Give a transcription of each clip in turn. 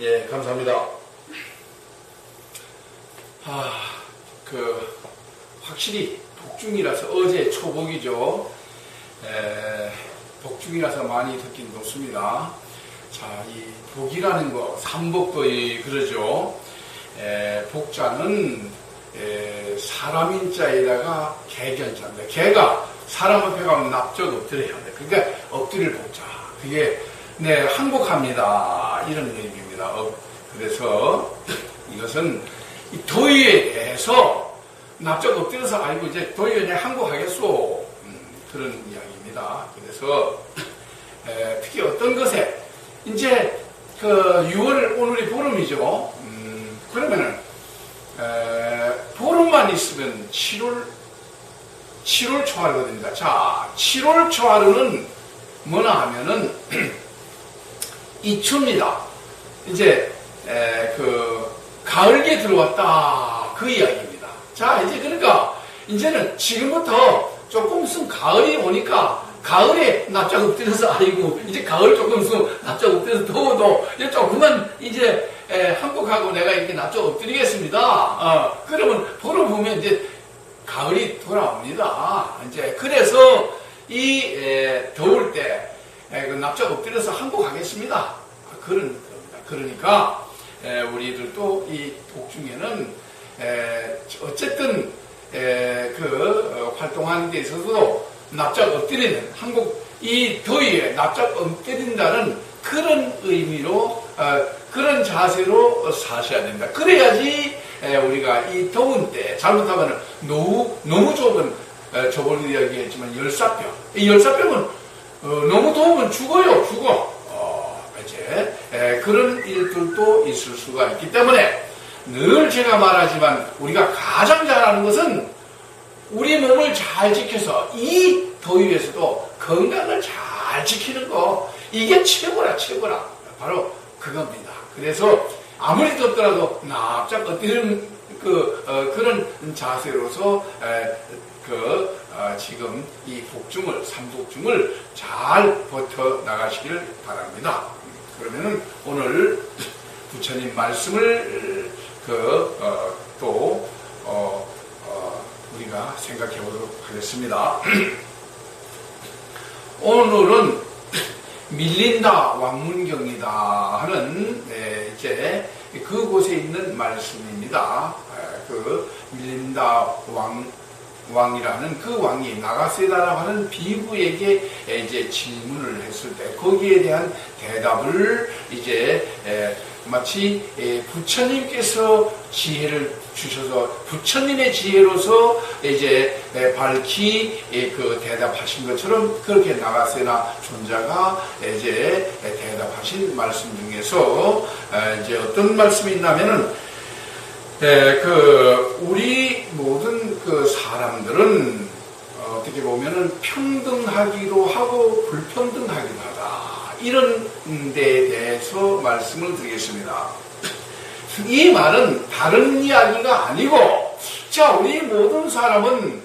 예, 감사합니다. 확실히 복중이라서 어제 초복이죠. 복중이라서 많이 듣긴 높습니다. 자, 이 복이라는 거, 삼복도 그러죠. 복자는 사람인자에다가 개견자인데, 개가 사람 앞에 가면 납작 엎드려야 돼. 그러니까 엎드릴 복자. 그게 항복합니다. 이런 의미입니다. 그래서 이것은 이 도의에 대해서 납작 엎드려서 아이고 이제 도의에 대해 항복하겠소. 그런 이야기입니다. 그래서 특히 어떤 것에 이제 6월 오늘이 보름이죠. 그러면은 보름만 있으면 7월 초하루가 됩니다. 자, 7월 초하루는 뭐나 하면은 이추입니다. 이제 가을에 들어왔다 그 이야기입니다. 자, 이제 그러니까 이제는 지금부터 조금 있으면 가을이 오니까 가을에 납작 엎드려서 아이고 이제 가을 조금 있으면 납작 엎드려서 더워도 이제 조금만 이제 한국하고 내가 이렇게 납작 엎드리겠습니다. 그러면 보름 보면 이제 가을이 돌아옵니다. 이제 그래서 이 더울 때 납작 엎드려서 한국하겠습니다. 그런 겁니다. 그러니까 우리들도 이 복중에는 어쨌든 활동하는 데 있어서도 납작 엎드리는 이 더위에 납작 엎드린다는 그런 의미로 그런 자세로 사셔야 됩니다. 그래야지 우리가 이 더운 때 잘못하면 너무 좁은 저번에 이야기했지만 열사병. 이 열사병은 너무 더우면 죽어요. 이제 그런 일들도 있을 수가 있기 때문에 늘 제가 말하지만 우리가 가장 잘하는 것은 우리 몸을 잘 지켜서 이 더위에서도 건강을 잘 지키는 거, 이게 최고라. 바로 그겁니다. 그래서 아무리 덥더라도 납작 엎드리는 그런 자세로서 지금 이 삼복중을 잘 버텨 나가시길 바랍니다. 그러면은 오늘 부처님 말씀을 우리가 생각해 보도록 하겠습니다. 오늘은 밀린다 왕문경이다 하는 이제 그곳에 있는 말씀입니다. 밀린다 왕이라는 그 왕이 나가세다라고 하는 비구에게 이제 질문을 했을 때 거기에 대한 대답을 이제 마치 부처님께서 지혜를 주셔서 부처님의 지혜로서 이제 밝히 대답하신 것처럼 그렇게 나가세나 존자가 이제 대답하신 말씀 중에서 이제 어떤 말씀이 있냐면은 우리 모든 사람들은 어떻게 보면은 평등하기도 하고 불평등하기도 하다. 이런 데에 대해서 말씀을 드리겠습니다. 이 말은 다른 이야기가 아니고, 자, 우리 모든 사람은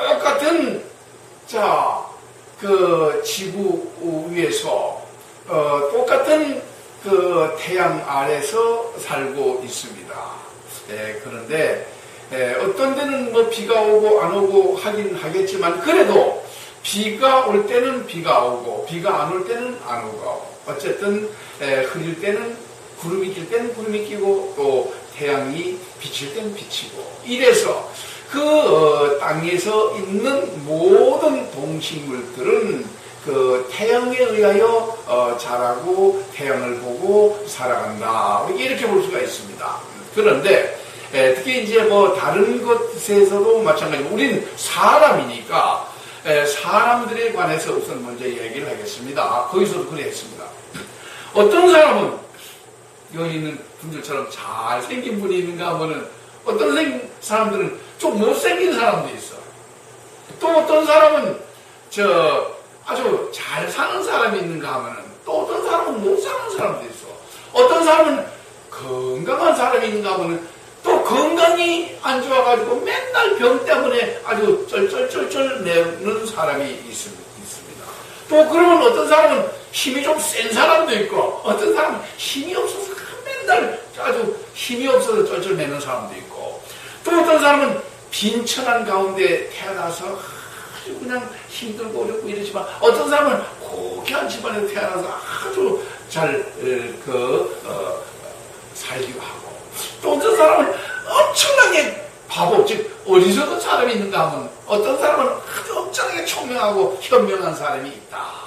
똑같은, 지구 위에서, 똑같은 태양 아래서 살고 있습니다. 그런데, 어떤 데는 비가 오고 안 오고 하긴 하겠지만, 그래도 비가 올 때는 비가 오고, 비가 안 올 때는 안 오고, 어쨌든, 흐릴 때는 구름이 낄 때는 구름이 끼고, 또 태양이 비칠 때는 비치고, 이래서 땅에서 있는 모든 동식물들은 태양에 의하여 자라고 태양을 보고 살아간다. 이렇게 볼 수가 있습니다. 그런데 특히 이제 다른 것에서도 마찬가지고 우리는 사람이니까 사람들에 관해서 우선 먼저 얘기를 하겠습니다. 거기서도 그래 했습니다. 어떤 사람은 여기 있는 분들처럼 잘생긴 분이 있는가 하면은 어떤 사람들은 좀 못생긴 사람도 있어. 또 어떤 사람은 아주 잘 사는 사람이 있는가 하면은 또 어떤 사람은 못 사는 사람도 있어. 어떤 사람은 건강한 사람이 있는가 하면은 또 건강이 안 좋아가지고 맨날 병 때문에 아주 쩔쩔쩔쩔 내는 사람이 있습니다. 또 그러면 어떤 사람은 힘이 좀 센 사람도 있고, 어떤 사람은 힘이 없어서 맨날 아주 힘이 없어서 쩔쩔매는 사람도 있고, 또 어떤 사람은 빈천한 가운데 태어나서 아주 그냥 힘들고 어렵고 이러지만, 어떤 사람은 고귀한 집안에서 태어나서 아주 잘 살기도 하고, 또 어떤 사람은 엄청나게 바보, 즉 어리석은 사람이 있는가 하면 어떤 사람은 아주 엄청나게 총명하고 현명한 사람이 있다.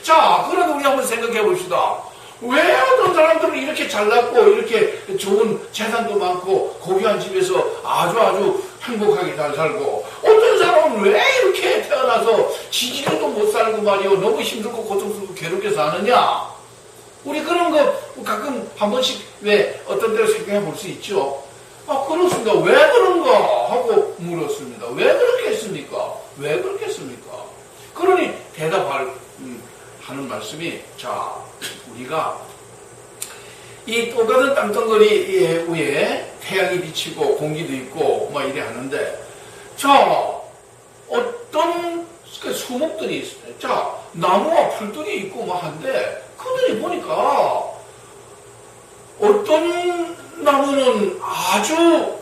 자, 그래도 우리 한번 생각해 봅시다. 왜 어떤 사람들은 이렇게 잘났고 이렇게 좋은 재산도 많고 고귀한 집에서 아주 행복하게 잘 살고, 어떤 사람은 왜 이렇게 태어나서 지지로도 못 살고 말이요, 너무 힘들고 고통스럽고 괴롭게 사느냐? 우리 그런 거 가끔 한 번씩 왜 어떤 때로 생각해 볼 수 있죠. 그렇습니다. 왜 그런가 하고 물었습니다. 왜 그렇게 했습니까? 왜 그렇게 했습니까? 그러니 하는 말씀이, 자, 우리가 이 똑같은 땅덩어리 위에 태양이 비치고 공기도 있고 뭐 이래 하는데, 자, 어떤 수목들이 있어요. 자, 나무와 풀들이 있고 뭐 한데, 그들이 보니까 어떤 나무는 아주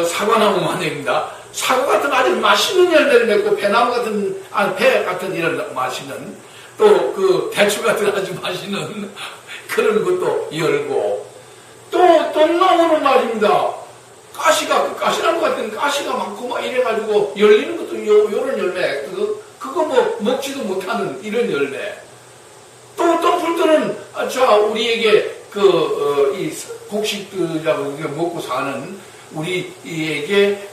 사과나무 만입니다. 사과 같은 아주 맛있는 열매를 맺고, 배나무 같은, 배 같은 이런 맛있는, 또 대추 같은 아주 맛있는 그런 것도 열고, 또 어떤 나무는 말입니다. 가시나무 같은 가시가 많고 막 이래가지고 열리는 것도 요런 열매, 그거 뭐 먹지도 못하는 이런 열매. 또 어떤 풀들은, 자, 우리에게 이 곡식들이라고 우리가 먹고 사는 우리에게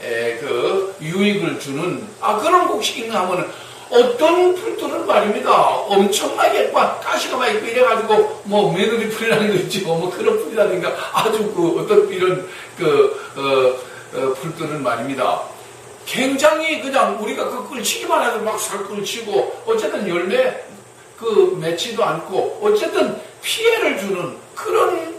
유익을 주는 그런 곡식인가 하면은, 어떤 풀들은 말입니다. 엄청나게 가시가 막 있고 이래가지고 뭐 며느리 풀이라는 거 있죠. 뭐 그런 풀이라든가 아주 어떤 이런 풀들은 말입니다. 굉장히 그냥 우리가 끌치기만 해도 막 살 끌치고, 어쨌든 열매 맺지도 않고 어쨌든 피해를 주는 그런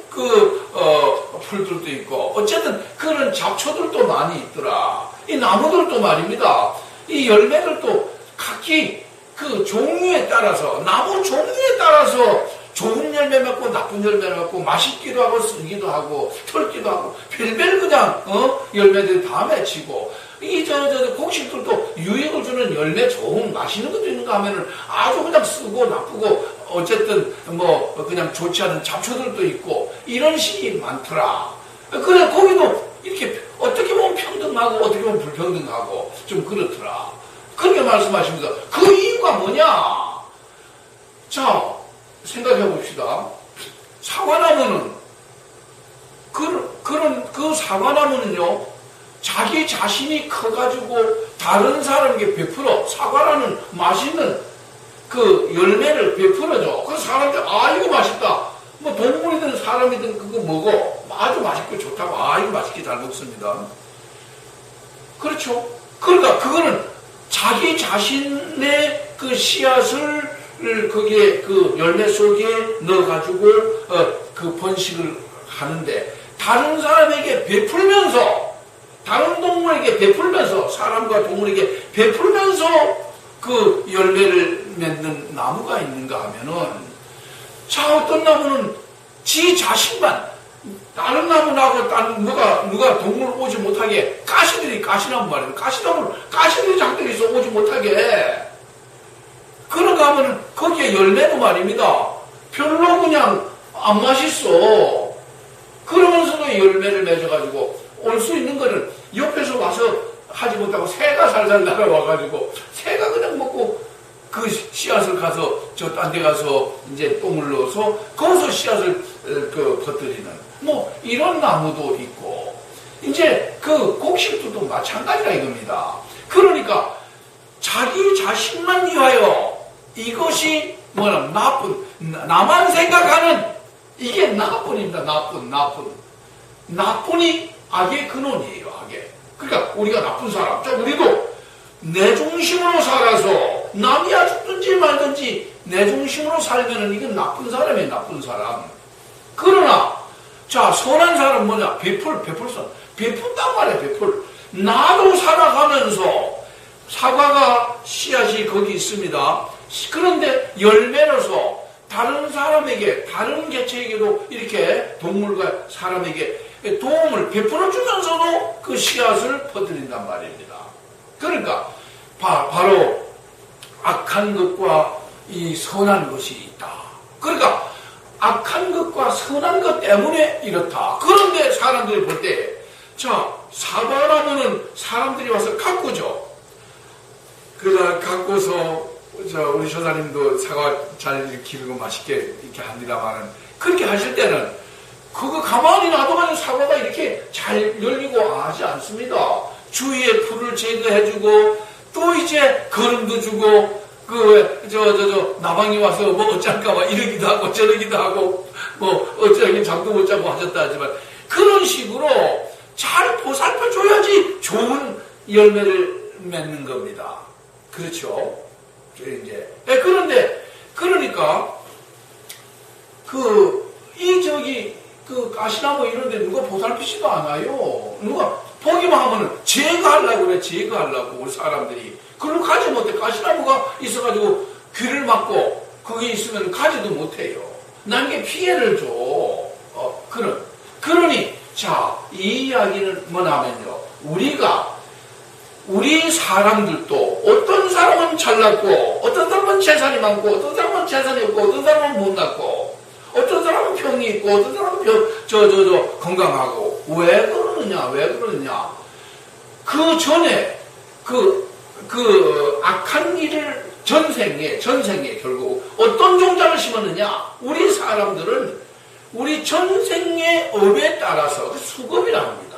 풀들도 있고, 어쨌든 그런 잡초들도 많이 있더라. 이 나무들도 말입니다. 이 열매들도 각기 종류에 따라서, 나무 종류에 따라서 좋은 열매 맺고 나쁜 열매 맺고, 맛있기도 하고 쓰기도 하고 털기도 하고 별별 그냥 열매들 다 맺히고, 이 곡식들도 유익을 주는 열매, 좋은 맛있는 것도 있는가 하면은 아주 그냥 쓰고 나쁘고 어쨌든 뭐 그냥 좋지 않은 잡초들도 있고, 이런 식이 많더라. 그래, 거기도 이렇게 어떻게 보면 평등하고 어떻게 보면 불평등하고 좀 그렇더라. 그렇게 말씀하십니다. 그 이유가 뭐냐? 자, 생각해 봅시다. 사과나무는, 그 사과나무는요, 자기 자신이 커가지고 다른 사람에게 베풀어, 사과라는 맛있는 열매를 베풀어줘. 그래서 사람들, 이거 맛있다. 뭐 동물이든 사람이든 그거 먹어. 아주 맛있고 좋다고, 이거 맛있게 잘 먹습니다. 그렇죠? 그러니까 그거는 자기 자신의 씨앗을 거기에 열매 속에 넣어가지고 번식을 하는데, 다른 사람에게 베풀면서, 다른 동물에게 베풀면서, 사람과 동물에게 베풀면서 열매를 맺는 나무가 있는가 하면은, 자, 어떤 나무는 지 자신만, 다른 나무나고 누가 동물 오지 못하게, 가시나무 말이에요. 가시들이 작들이 있어 오지 못하게. 그런가 하면은 거기에 열매도 말입니다. 별로 그냥 안 맛있어. 그러면서도 열매를 맺어가지고 올 수 있는 거는 옆에서 와서 하지 못하고 새가 살살 날아와가지고, 새가 그냥 먹고 그 씨앗을 가서 딴 데 가서 이제 똥을 넣어서 거기서 씨앗을 퍼뜨리는 뭐 이런 나무도 있고, 이제 곡식들도 마찬가지라 이겁니다. 그러니까 자기 자신만 위하여, 이것이 나만 생각하는 이게 나뿐입니다. 나뿐이 악의 근원이에요. 악의. 그러니까 우리가 나쁜 사람, 우리도 내 중심으로 살아서 남이 죽든지 말든지 내 중심으로 살면은 이건 나쁜 사람이에요. 나쁜 사람. 그러나 자, 선한 사람 뭐냐? 베푼단 말이야. 나도 살아가면서, 사과가 씨앗이 거기 있습니다. 그런데 열매로서 다른 사람에게, 다른 개체에게도 이렇게 동물과 사람에게 도움을 베풀어 주면서도 그 씨앗을 퍼뜨린단 말입니다. 그러니까 바로 악한 것과 이 선한 것이 있다. 그러니까 악한 것과 선한 것 때문에 이렇다. 그런데 사람들이 볼 때, 자, 사과나무는 사람들이 와서 가꾸죠. 그러다 가꾸서, 우리 조사님도 사과 잘 기르고 맛있게 이렇게 합니다만은, 그렇게 하실 때는, 그거 가만히 놔두면 사과가 이렇게 잘 열리고 하지 않습니다. 주위에 풀을 제거해주고, 또 이제 거름도 주고, 나방이 와서 뭐 어쩔까 봐 이러기도 하고 저러기도 하고, 뭐 어쩌긴 잠도 못 자고 하셨다 하지만, 그런 식으로 잘 보살펴줘야지 좋은 열매를 맺는 겁니다. 그렇죠? 이제. 그러니까, 가시나무 이런데 누가 보살피지도 않아요. 누가 보기만 하면은 제거하려고 그래, 제거하려고, 우리 사람들이. 그걸 가지 못해. 가시나무가 있어가지고 귀를 막고 거기 있으면 가지도 못해요. 남에게 피해를 줘. 그러니, 자, 이 이야기는 뭐냐면요. 우리 사람들도 어떤 사람은 잘났고, 어떤 사람은 재산이 많고, 어떤 사람은 재산이 없고, 어떤 사람은 못났고, 어떤 사람은 병이 있고, 어떤 사람은 건강하고. 왜 그러느냐. 그 전에, 악한 일을 전생에 결국 어떤 종자를 심었느냐? 우리 사람들은 우리 전생의 업에 따라서, 수급이라고 합니다.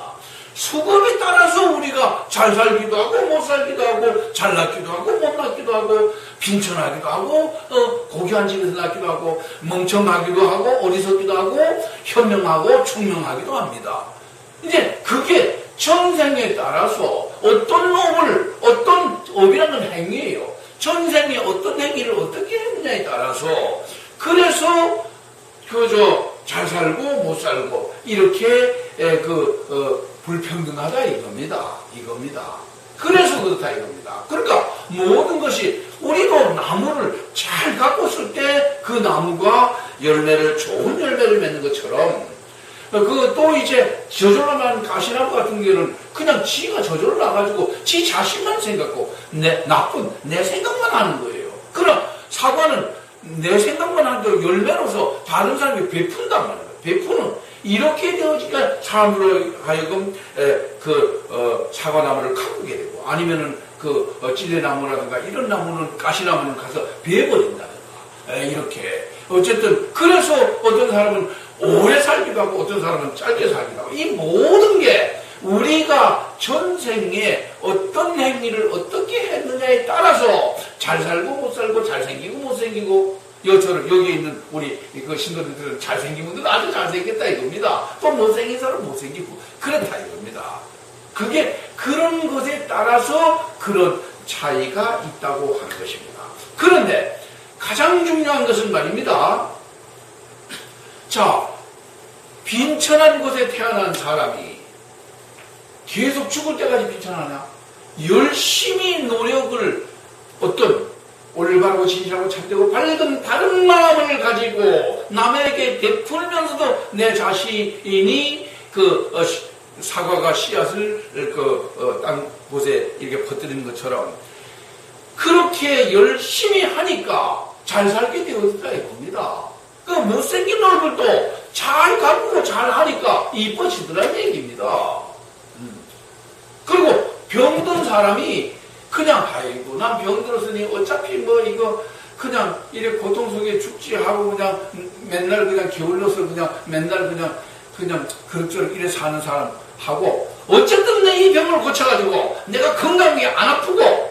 수급에 따라서 우리가 잘 살기도 하고, 못 살기도 하고, 잘 낳기도 하고, 못 낳기도 하고, 빈천하기도 하고, 고귀한 집에서 낳기도 하고, 멍청하기도 하고, 어리석기도 하고, 현명하고, 총명하기도 합니다. 이제 그게 전생에 따라서 어떤 업이라는 건 행위예요. 전생에 어떤 행위를 어떻게 했느냐에 따라서, 그래서 잘 살고 못 살고 이렇게 불평등하다 이겁니다. 그래서 그렇다 이겁니다. 그러니까 모든 것이, 우리도 나무를 잘 가꿨을 때 그 나무가 좋은 열매를 맺는 것처럼, 또 이제 저절로 난 가시나무 같은 경우는 그냥 지가 저절로 나가지고 지 자신만 생각하고 내 생각만 하는 거예요. 그럼 사과는 내 생각만 하는 열매로서 다른 사람에게 베푼단 말이에요. 베푸는, 이렇게 되어지니까 사람으로 하여금 사과나무를 가꾸게 되고, 아니면은 찔레나무라든가 이런 나무는, 가시나무는 가서 베어버린다든가, 이렇게. 어쨌든 그래서 어떤 사람은 오래 살기도 하고 어떤 사람은 짧게 살기도 하고, 이 모든 게 우리가 전생에 어떤 행위를 어떻게 했느냐에 따라서 잘 살고 못 살고, 잘생기고 못생기고, 여기 있는 우리 신도들은 잘생긴 분들은 아주 잘생겼다 이겁니다. 또 못생긴 사람은 못생기고 그렇다 이겁니다. 그게 그런 것에 따라서 그런 차이가 있다고 하는 것입니다. 그런데 가장 중요한 것은 말입니다. 자, 빈천한 곳에 태어난 사람이 계속 죽을 때까지 빈천하냐? 열심히 노력을, 올바르고 진실하고 참되고 밝은 바른 마음을 가지고 남에게 베풀면서도 내 자신이 사과가 씨앗을 땅 곳에 이렇게 퍼뜨리는 것처럼 그렇게 열심히 하니까 잘 살게 되었다 이겁니다. 못생긴 얼굴도 잘 가꾸고 잘 하니까 이뻐지더라는 얘기입니다. 그리고 병든 사람이 그냥, 아이고, 난 병들었으니 어차피 그냥 이래 고통 속에 죽지 하고 그냥 맨날 그냥 게을러서 맨날 그냥 그럭저럭 이래 사는 사람하고, 어쨌든 내 이 병을 고쳐가지고 내가 건강하게 안 아프고,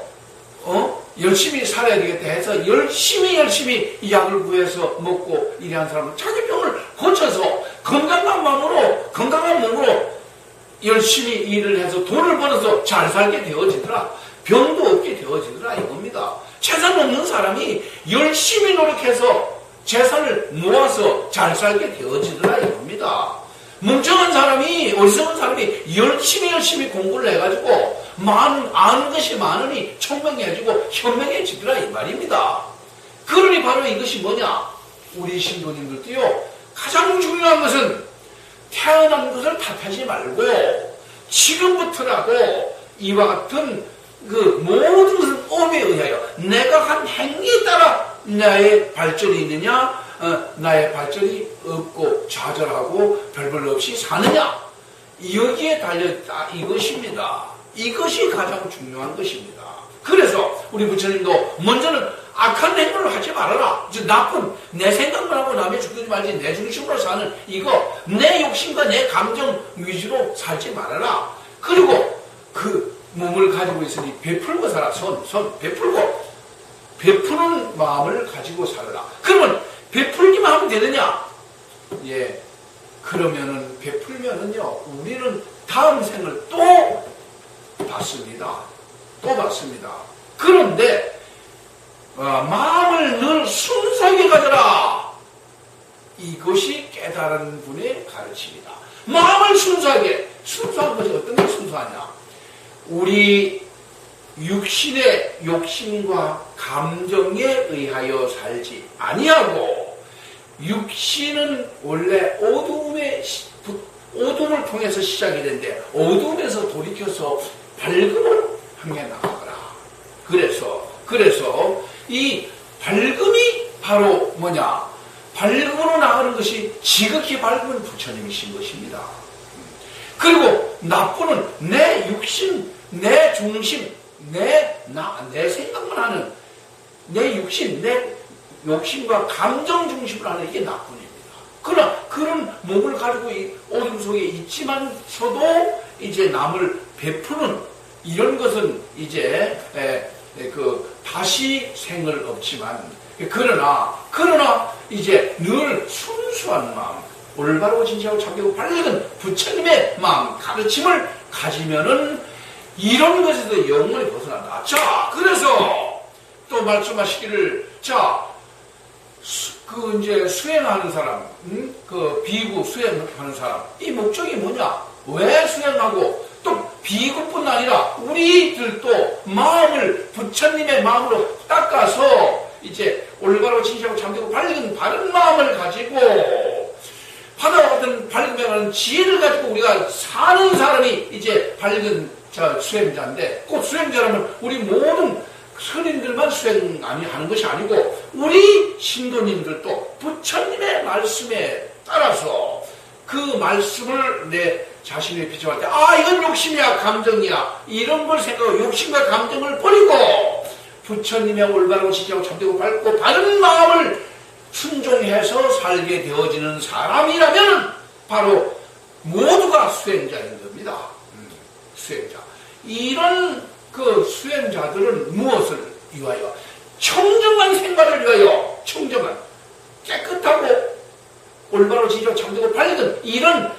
열심히 살아야 되겠다 해서 열심히 이 약을 구해서 먹고 이래 한 사람은 자기 병을 고쳐서 건강한 몸으로 열심히 일을 해서 돈을 벌어서 잘 살게 되어지더라. 병도 없게 되어지더라 이겁니다. 재산 없는 사람이 열심히 노력해서 재산을 모아서 잘 살게 되어지더라 이겁니다. 멍청한 사람이, 어리석은 사람이 열심히 공부를 해가지고 아는 것이 많으니 총명해지고 현명해지더라 이 말입니다. 그러니 바로 이것이 뭐냐? 우리 신도님들도요, 가장 중요한 것은 태어난 것을 탓하지 말고 지금부터라도 이와 같은 그 모든 것은 업에 의하여 내가 한 행위에 따라 나의 발전이 있느냐, 나의 발전이 없고 좌절하고 별별 없이 사느냐, 여기에 달려있다, 이것입니다. 이것이 가장 중요한 것입니다. 그래서 우리 부처님도 먼저는 악한 행동을 하지 말아라. 즉 나쁜 내 생각만 하고 남의 죽이지 말지 내 중심으로 사는 이거, 내 욕심과 내 감정 위주로 살지 말아라. 그리고 그 몸을 가지고 있으니 베풀고 살아. 베풀고 베푸는 마음을 가지고 살아라. 그러면 베풀기만 하면 되느냐? 예, 그러면은 베풀면은요, 우리는 다음 생을 또 받습니다. 또 받습니다. 그런데 마음을 늘 순수하게 가져라. 이것이 깨달은 분의 가르침이다. 마음을 순수하게. 순수한 것이 어떤 게 순수하냐? 우리 육신의 욕심과 감정에 의하여 살지 아니하고, 육신은 원래 어둠을 통해서 시작이 되는데 어둠에서 돌이켜서 밝음을 향해 나가거라. 그래서 이 밝음이 바로 뭐냐? 밝음으로 나가는 것이 지극히 밝은 부처님이신 것입니다. 그리고 나쁘는 내 육신, 내 중심, 내 생각만 하는 내 육신, 내 욕심과 감정 중심으로 하는 이게 나뿐입니다. 그러나 그런 몸을 가지고 이 어둠 속에 있지만서도 이제 남을 베푸는 이런 것은 이제 다시 생을 없지만, 그러나 이제 늘 순수한 마음, 올바르고 진실하고 참되고 밝은 부처님의 마음, 가르침을 가지면은 이런 것에서 영원히 벗어난다. 자, 그래서 또 말씀하시기를, 자, 이제 수행하는 사람, 그 비구 수행하는 사람, 이 목적이 뭐냐? 왜 수행하고, 또 비구뿐 아니라 우리들도 마음을 부처님의 마음으로 닦아서 이제 올바르고 진실하고 참되고 밝은 바른 마음을 가지고 바다와 같은 밝음에 관한 지혜를 가지고 우리가 사는 사람이 이제 밝은 수행자인데, 꼭 수행자라면 우리 모든 스님들만 수행 하는 것이 아니고 우리 신도님들도 부처님의 말씀에 따라서 그 말씀을 내 자신의 비춰할 때, 이건 욕심이야, 감정이야, 이런 걸 생각하고 욕심과 감정을 버리고 부처님의 올바르고 진실하고 참되고 밝고 바른 마음을 순종해서 살게 되어지는 사람이라면 바로 모두가 수행자인 겁니다. 수행자. 이런 그 수행자들은 무엇을 위하여? 청정한 생활을 위하여, 청정한, 깨끗하고 올바로 진실하고 참되고 밝은 이런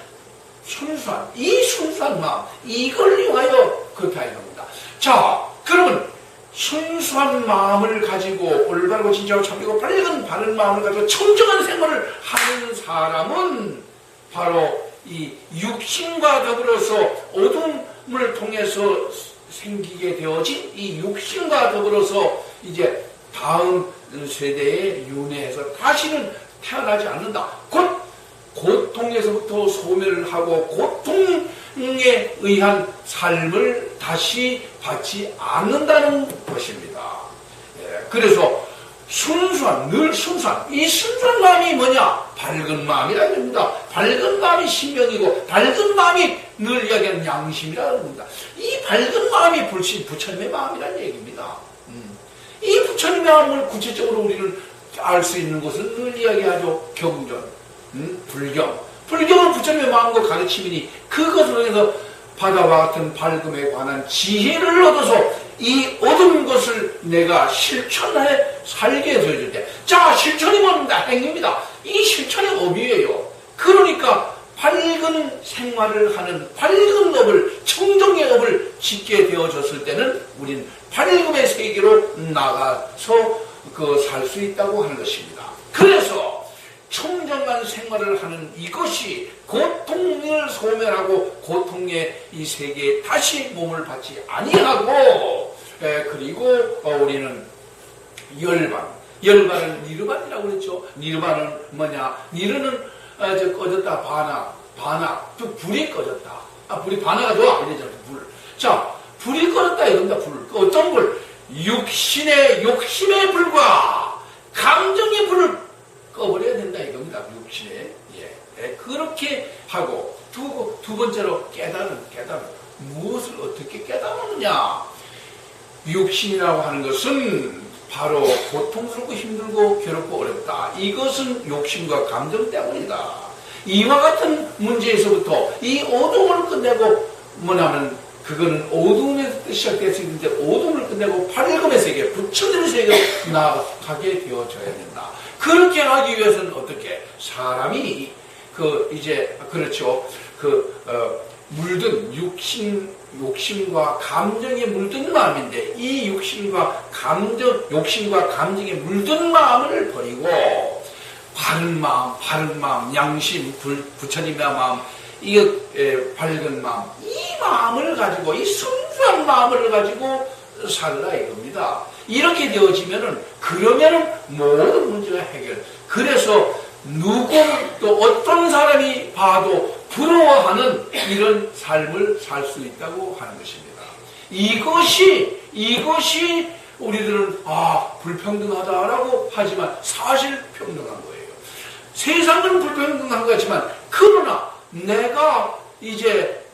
순수한 마음, 이걸 위하여 그렇게 하는 겁니다. 자, 그러면 순수한 마음을 가지고 올바르고 진실하고 참되고 밝은 바른 마음을 가지고 청정한 생활을 하는 사람은 바로 이 육신과 더불어서 어둠을 통해서 생기게 되어진 이 육신과 더불어서 이제 다음 세대에 윤회해서 다시는 태어나지 않는다. 곧 고통에서부터 소멸을 하고 고통에 의한 삶을 다시 받지 않는다는 것입니다. 그래서 늘 순수한, 이 순수한 마음이 뭐냐? 밝은 마음이라는 겁니다. 밝은 마음이 신명이고 밝은 마음이 늘 이야기하는 양심이라는 겁니다. 이 밝은 마음이 부처님의 마음이라는 얘기입니다. 이 부처님의 마음을 구체적으로 우리는 알 수 있는 것은 늘 이야기하죠. 경전, 불경. 불경은 부처님의 마음과 가르침이니 그것을 통해서 바다와 같은 밝음에 관한 지혜를 얻어서 이 얻은 것을 내가 실천해 살게 되어질 때, 자, 실천이 뭡니다? 행위입니다. 이 실천의 업이에요. 그러니까 밝은 생활을 하는 밝은 업을, 청정의 업을 짓게 되어졌을 때는 우리는 밝음의 세계로 나가서 살 수 있다고 하는 것입니다. 그래서 청정한 생활을 하는 이것이 고통을 소멸하고 고통의 이 세계에 다시 몸을 받지 아니하고, 그리고 우리는 열반, 열반은 니르반이라고 그랬죠. 니르반은 뭐냐? 니르는 꺼졌다, 반화. 또 불이 꺼졌다. 불이 반화가 좋아. 이래잖아, 불. 자, 불이 꺼졌다 이겁니다, 불. 어떤 불? 육신의 욕심의 불과 감정의 불을 꺼버려야 된다 이겁니다, 육신의. 예. 그렇게 하고, 두 번째로 깨달음. 무엇을 어떻게 깨달았느냐? 육신이라고 하는 것은 바로 고통스럽고 힘들고 괴롭고 어렵다. 이것은 욕심과 감정 때문이다. 이와 같은 문제에서부터 이 어둠을 끝내고 뭐냐면 그건 어둠에서 시작돼서 있는데 어둠을 끝내고 밝음의 세계, 부처님의 세계로 나아가게 되어져야 된다. 그렇게 하기 위해서는 어떻게? 사람이 그렇죠. 물든 욕심과 감정에 물든 마음인데 이 욕심과 감정에 물든 마음을 버리고 바른 마음, 양심, 부처님의 마음, 밝은 마음, 이 마음을 가지고, 이 순수한 마음을 가지고 살라 이겁니다. 이렇게 되어지면은, 그러면은 모든 문제가 해결. 그래서 또 어떤 사람이 봐도 부러워하는 이런 삶을 살 수 있다고 하는 것입니다. 이것이 우리들은 불평등하다라고 하지만 사실 평등한 거예요. 세상은 불평등한 거지만 그러나 내가 이제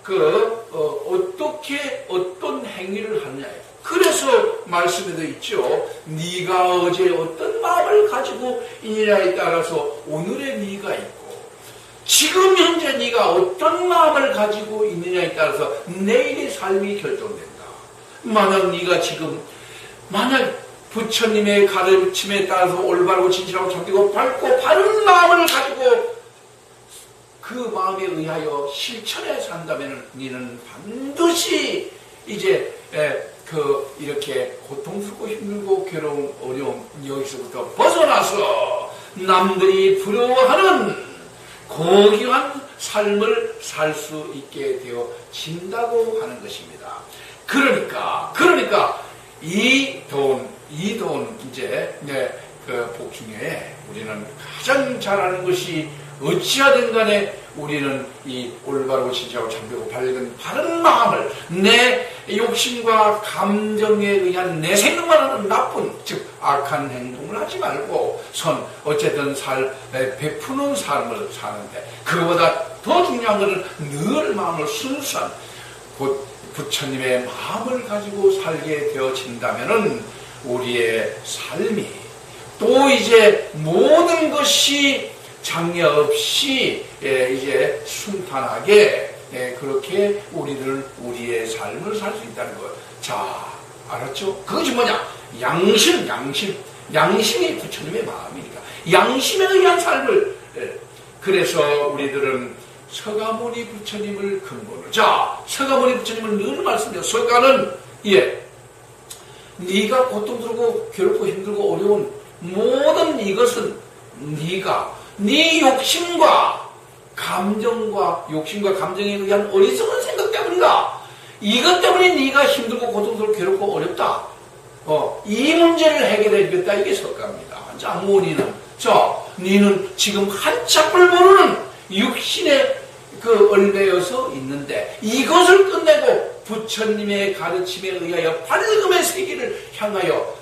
어떻게 어떤 행위를 하느냐예요. 그래서 말씀에도 있죠. 네가 어제 어떤 마음을 가지고 있느냐에 따라서 오늘의 네가 있고 지금 현재 네가 어떤 마음을 가지고 있느냐에 따라서 내일의 삶이 결정된다. 만약 부처님의 가르침에 따라서 올바르고 진실하고 정직하고 밝고 바른 마음을 가지고 그 마음에 의하여 실천해 산다면 너는 반드시 이제 이렇게 고통스럽고 힘들고 괴로운 어려움 여기서부터 벗어나서 남들이 부러워하는 고귀한 삶을 살 수 있게 되어진다고 하는 것입니다. 그러니까 이 더운 이제 복중에 우리는 가장 잘하는 것이 어찌하든 간에 우리는 이 올바르고 진실하고 참되고 밝은 바른 마음을 내 욕심과 감정에 의한 내 생각만 하는 나쁜 즉 악한 행동을 하지 말고 어쨌든 베푸는 삶을 사는데 그거보다 더 중요한 것은 늘 마음을 순수한 곧 부처님의 마음을 가지고 살게 되어진다면은 우리의 삶이 또 이제 모든 것이 장애 없이 이제 순탄하게 그렇게 우리의 삶을 살 수 있다는 것. 자, 알았죠? 그것이 뭐냐? 양심이 부처님의 마음이니까. 양심에 의한 삶을. 그래서 우리들은 서가모니 부처님을 근본으로. 자, 서가모니 부처님은 늘 말씀해요. 서가는 네가 고통스럽고 괴롭고 힘들고 어려운 모든 이것은 네 욕심과 감정에 의한 어리석은 생각 때문이다. 이것 때문에 네가 힘들고 고통스럽고 괴롭고 어렵다. 이 문제를 해결해주겠다. 이게 석가입니다. 자, 너는 지금 한참을 모르는 육신에 얼매여서 있는데 이것을 끝내고 부처님의 가르침에 의하여 밝음의 세계를 향하여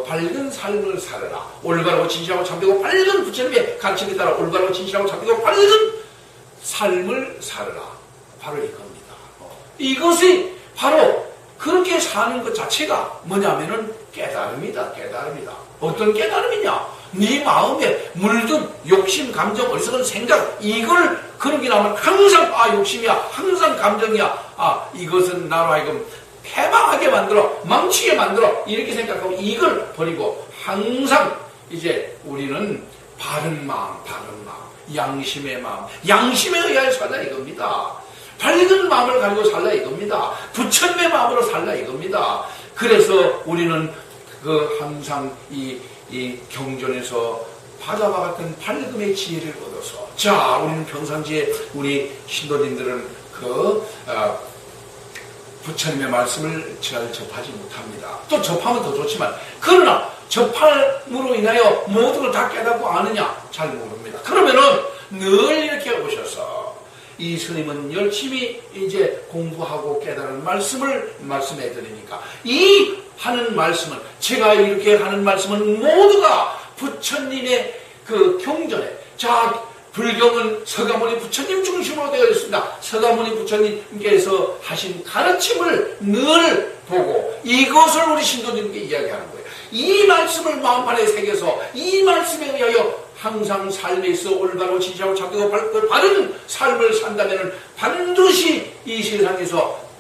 밝은 삶을 살아라. 올바르고 진실하고 참되고 밝은 부처님의 가르침에 따라 올바르고 진실하고 참되고 밝은 삶을 살아라. 바로 이겁니다. 이것이 바로 그렇게 사는 것 자체가 뭐냐면은 깨달음이다. 어떤 깨달음이냐? 네 마음에 물든 욕심, 감정, 어리석은 생각 이걸 그러게 나면 항상 욕심이야, 항상 감정이야, 이것은 나로 하여금 패망하게 만들어, 망치게 만들어, 이렇게 생각하고 이걸 버리고 항상 이제 우리는 바른 마음, 양심의 마음, 양심에 의하여 살라 이겁니다. 밝은 마음을 가지고 살라 이겁니다. 부처님의 마음으로 살라 이겁니다. 그래서 우리는 항상 이 경전에서 바다와 같은 밝음의 지혜를 얻어서 우리는 평상시에 우리 신도님들은 부처님의 말씀을 잘 접하지 못합니다. 또 접하면 더 좋지만, 그러나 접함으로 인하여 모든 걸 다 깨닫고 아느냐? 잘 모릅니다. 그러면은 늘 이렇게 오셔서 이 스님은 열심히 이제 공부하고 깨달은 말씀을 말씀해 드리니까, 이 하는 말씀은, 제가 이렇게 하는 말씀은 모두가 부처님의 그 경전에, 자, 불경은 서가모니 부처님 중심으로 되어 있습니다. 서가모니 부처님께서 하신 가르침을 늘 보고 이것을 우리 신도님께 이야기하는 거예요. 이 말씀을 마음판에 새겨서 이 말씀에 의하여 항상 삶에 있어 올바로 지지하고 착하고 바른 삶을 산다면 반드시 이 세상에서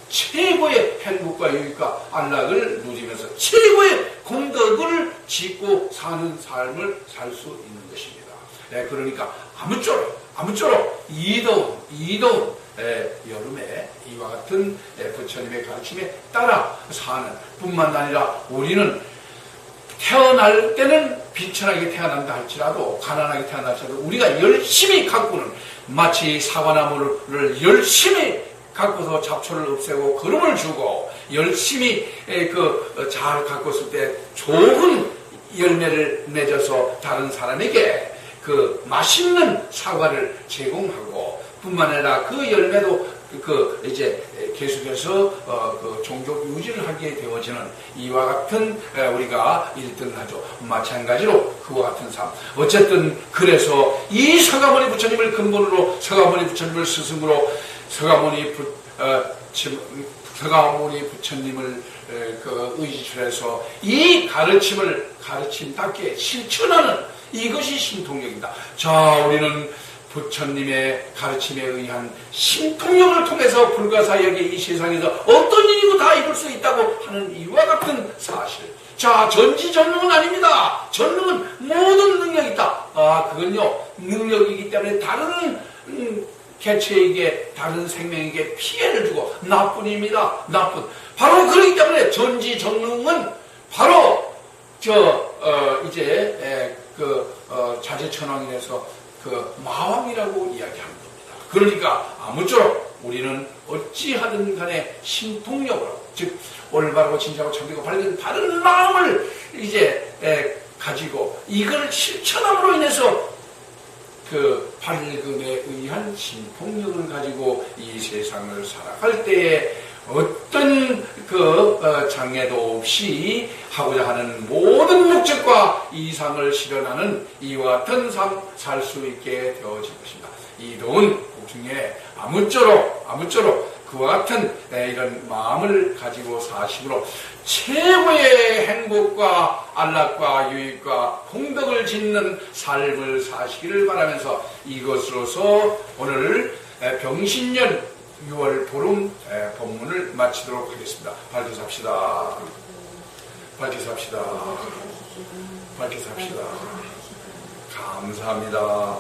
최고의 행복과 유익과 안락을 누리면서 최고의 공덕을 짓고 사는 삶을 살 수 있는 것입니다. 네, 그러니까 아무쪼록 이더운 여름에 이와 같은 부처님의 가르침에 따라 사는 뿐만 아니라, 우리는 태어날 때는 비천하게 태어난다 할지라도, 가난하게 태어난다 할지라도, 우리가 열심히 가꾸는, 마치 사과나무를 열심히 가꾸어서 잡초를 없애고 거름을 주고 열심히 잘 가꿨을 때 좋은 열매를 맺어서 다른 사람에게 그 맛있는 사과를 제공하고, 뿐만 아니라 그 열매도 이제 계속해서 그 종족 유지를 하게 되어지는 이와 같은 우리가 1등을 하죠. 마찬가지로 그와 같은 삶. 어쨌든 그래서 이 서가모니 부처님을 근본으로, 서가모니 부처님을 스승으로, 서가모니 부처님을 의지출해서 이 가르침답게 실천하는, 이것이 신통력이다. 자, 우리는 부처님의 가르침에 의한 신통력을 통해서 불가사의하게 이 세상에서 어떤 일이고 다 이룰 수 있다고 하는 이와 같은 사실. 자, 전지전능은 아닙니다. 전능은 모든 능력이 있다. 그건요, 능력이기 때문에 다른 개체에게, 다른 생명에게 피해를 주고 나뿐입니다. 나쁜. 바로 그렇기 때문에 전지전능은 바로 자제천왕에서 마왕이라고 이야기하는 겁니다. 그러니까 아무쪼록 우리는 어찌하든 간에 신통력으로, 즉 올바르고 진짜고 참되고 바른 마음을 이제 가지고 이걸 실천함으로 인해서 그 밝음에 의한 신통력을 가지고 이 세상을 살아갈 때에 어떤 장애도 없이 하고자 하는 모든 목적과 이상을 실현하는 이와 같은 삶 살 수 있게 되어질 것입니다. 이 더운 복중에 아무쪼록 그와 같은 이런 마음을 가지고 사심으로 최고의 행복과 안락과 유익과 공덕을 짓는 삶을 사시기를 바라면서, 이것으로서 오늘 병신년 6월 보름 법문을 마치도록 하겠습니다. 밝게 삽시다. 밝게 삽시다. 밝게 삽시다. 감사합니다.